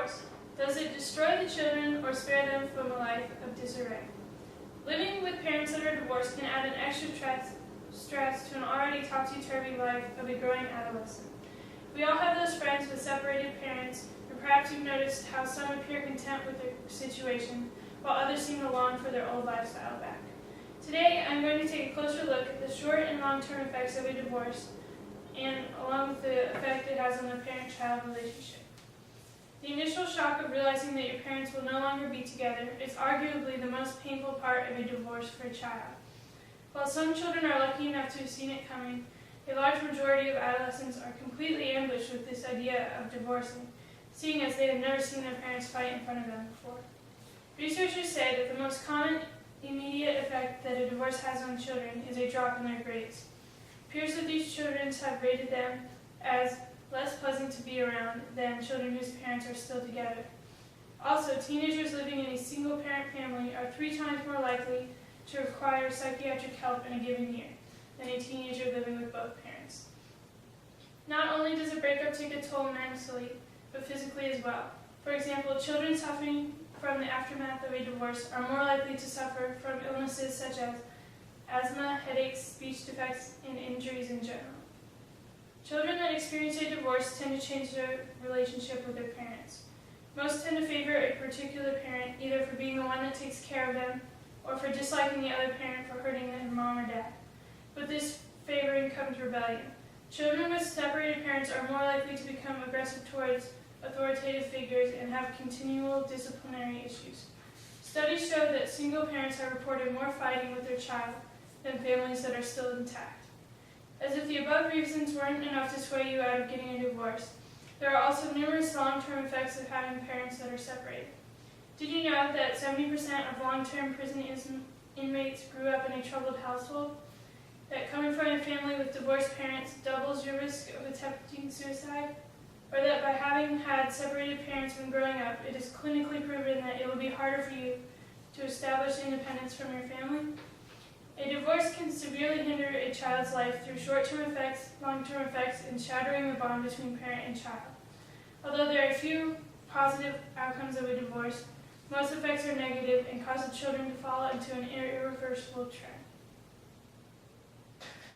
divorce? Does it destroy the children or spare them from a life of disarray? Living with parents that are divorced can add an extra stress to an already topsy-turvy life of a growing adolescent. We all have those friends with separated parents, and perhaps you've noticed how some appear content with their situation, while others seem to long for their old lifestyle back. Today, I'm going to take a closer look at the short and long-term effects of a divorce, and along with the effect it has on the parent-child relationship. The initial shock of realizing that your parents will no longer be together is arguably the most painful part of a divorce for a child. While some children are lucky enough to have seen it coming, a large majority of adolescents are completely ambushed with this idea of divorcing, seeing as they have never seen their parents fight in front of them before. Researchers say that the most common immediate effect that a divorce has on children is a drop in their grades. Peers of these children have rated them as less pleasant to be around than children whose parents are still together. Also, teenagers living in a single-parent family are 3 times more likely to require psychiatric help in a given year than a teenager living with both parents. Not only does a breakup take a toll mentally, but physically as well. For example, children suffering from the aftermath of a divorce are more likely to suffer from illnesses such as asthma, headaches, speech defects, and injuries in general. Children that experience a divorce tend to change their relationship with their parents. Most tend to favor a particular parent, either for being the one that takes care of them, or for disliking the other parent for hurting their mom or dad. With this favoring comes rebellion. Children with separated parents are more likely to become aggressive towards authoritative figures and have continual disciplinary issues. Studies show that single parents have reported more fighting with their child than families that are still intact. As if the above reasons weren't enough to sway you out of getting a divorce, there are also numerous long-term effects of having parents that are separated. Did you know that 70% of long-term prison inmates grew up in a troubled household? That coming from a family with divorced parents doubles your risk of attempting suicide? Or that by having had separated parents when growing up, it is clinically proven that it will be harder for you to establish independence from your family? A divorce can severely hinder a child's life through short-term effects, long-term effects, and shattering the bond between parent and child. Although there are few positive outcomes of a divorce, most effects are negative and cause the children to fall into an irreversible trap.